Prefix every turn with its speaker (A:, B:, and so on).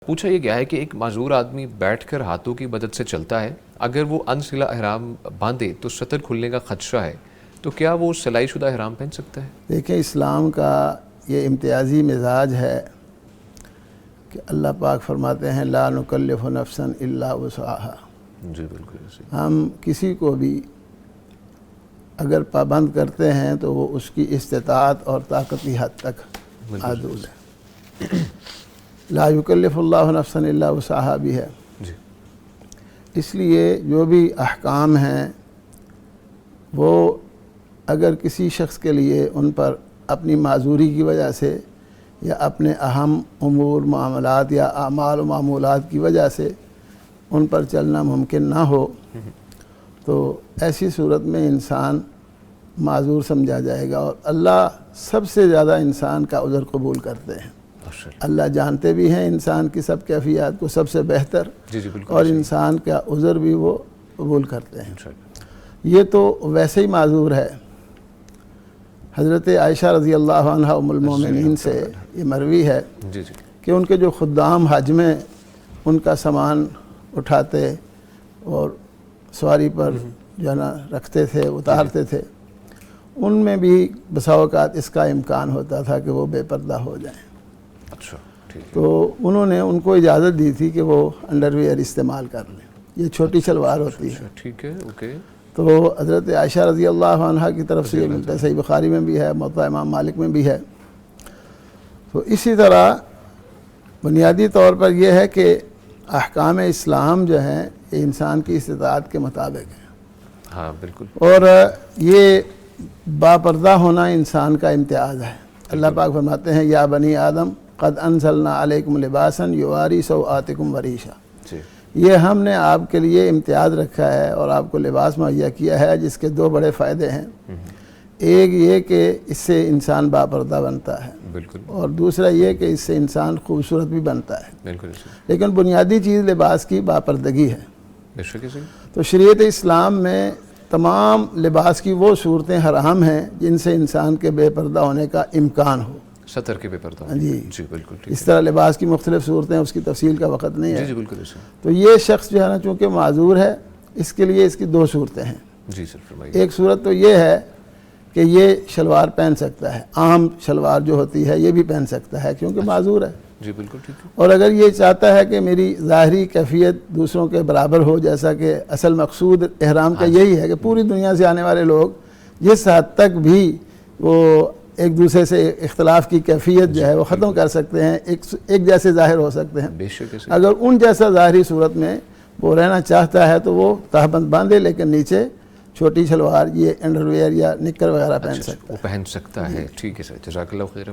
A: پوچھا یہ گیا ہے کہ ایک معذور آدمی بیٹھ کر ہاتھوں کی مدد سے چلتا ہے، اگر وہ انسلا احرام باندھے تو سطر کھلنے کا خدشہ ہے، تو کیا وہ سلائی شدہ احرام پہن سکتا ہے؟
B: دیکھیں، اسلام کا یہ امتیازی مزاج ہے کہ اللہ پاک فرماتے ہیں لا نکلف نفسا الا وسعها۔
A: جی بالکل ایسے
B: ہم کسی کو بھی اگر پابند کرتے ہیں تو وہ اس کی استطاعت اور طاقت کی حد تک محدود ہے۔ لا یکلف اللہ نفسا الا وسعها بھی ہے۔
A: جی
B: اس لیے جو بھی احکام ہیں وہ اگر کسی شخص کے لیے ان پر اپنی معذوری کی وجہ سے یا اپنے اہم امور معاملات یا اعمال و معمولات کی وجہ سے ان پر چلنا ممکن نہ ہو تو ایسی صورت میں انسان معذور سمجھا جائے گا، اور اللہ سب سے زیادہ انسان کا عذر قبول کرتے ہیں۔ اللہ جانتے بھی ہیں انسان کی سب کیفیات کو سب سے بہتر، اور انسان کا عذر بھی وہ قبول کرتے ہیں۔ یہ تو ویسے ہی معذور ہے۔ حضرت عائشہ رضی اللہ عنہ ام المومنین سے یہ مروی ہے کہ ان کے جو خدام حج میں ان کا سامان اٹھاتے اور سواری پر جو ہے نا رکھتے تھے، اتارتے تھے، ان میں بھی بسا اوقات اس کا امکان ہوتا تھا کہ وہ بے پردہ ہو جائیں۔ تو انہوں نے ان کو اجازت دی تھی کہ وہ انڈر ویئر استعمال کر لیں، یہ چھوٹی شلوار ہوتی ہے۔
A: ٹھیک ہے، اوکے۔
B: تو حضرت عائشہ رضی اللہ عنہ کی طرف سے یہ ملتا ہے، صحیح بخاری میں بھی ہے، موطا امام مالک میں بھی ہے۔ تو اسی طرح بنیادی طور پر یہ ہے کہ احکام اسلام جو ہیں یہ انسان کی استطاعت کے مطابق ہیں۔
A: ہاں بالکل۔
B: اور یہ باپردہ ہونا انسان کا امتیاز ہے۔ اللہ پاک فرماتے ہیں یا بنی آدم قد انزلنا علیکم لباسا یواری سوآتکم وریشا۔ یہ ہم نے آپ کے لیے امتیاز رکھا ہے اور آپ کو لباس مہیا کیا ہے جس کے دو بڑے فائدے ہیں۔ ایک یہ کہ اس سے انسان باپردہ بنتا ہے،
A: بالکل، اور
B: دوسرا یہ کہ اس سے انسان خوبصورت بھی بنتا ہے۔
A: بالکل،
B: لیکن بنیادی چیز لباس کی باپردگی ہے۔
A: بے شک ہے۔
B: تو شریعت اسلام میں تمام لباس کی وہ صورتیں حرام ہیں جن سے انسان کے بے پردہ ہونے کا امکان ہو۔
A: سطر کے بے پردہ
B: جی
A: جی بالکل ٹھیک۔
B: اس طرح لباس کی مختلف صورتیں، اس کی تفصیل کا وقت نہیں ہے۔
A: جی بالکل ایسے۔
B: تو یہ شخص جو ہے نا چونکہ معذور ہے، اس کے لیے اس کی دو صورتیں ہیں۔
A: جی سر فرمائیے۔
B: ایک صورت تو یہ ہے کہ یہ شلوار پہن سکتا ہے، عام شلوار جو ہوتی ہے یہ بھی پہن سکتا ہے کیونکہ معذور ہے۔
A: جی بالکل ٹھیک ہے۔
B: اور اگر یہ چاہتا ہے کہ میری ظاہری کیفیت دوسروں کے برابر ہو، جیسا کہ اصل مقصود احرام کا یہی ہے کہ پوری دنیا سے آنے والے لوگ جس حد تک بھی وہ ایک دوسرے سے اختلاف کی کیفیت جو ہے وہ ختم کر سکتے ہیں، ایک جیسے ظاہر ہو سکتے ہیں۔
A: بے شک ہے۔
B: اگر ان جیسا ظاہری صورت میں وہ رہنا چاہتا ہے تو وہ تہبند باندھے، لیکن نیچے چھوٹی شلوار، یہ انڈر ویئر یا نکر وغیرہ پہن سکتا ہے۔
A: وہ پہن سکتا ہے۔ ٹھیک ہے سر، جزاک اللہ خیر۔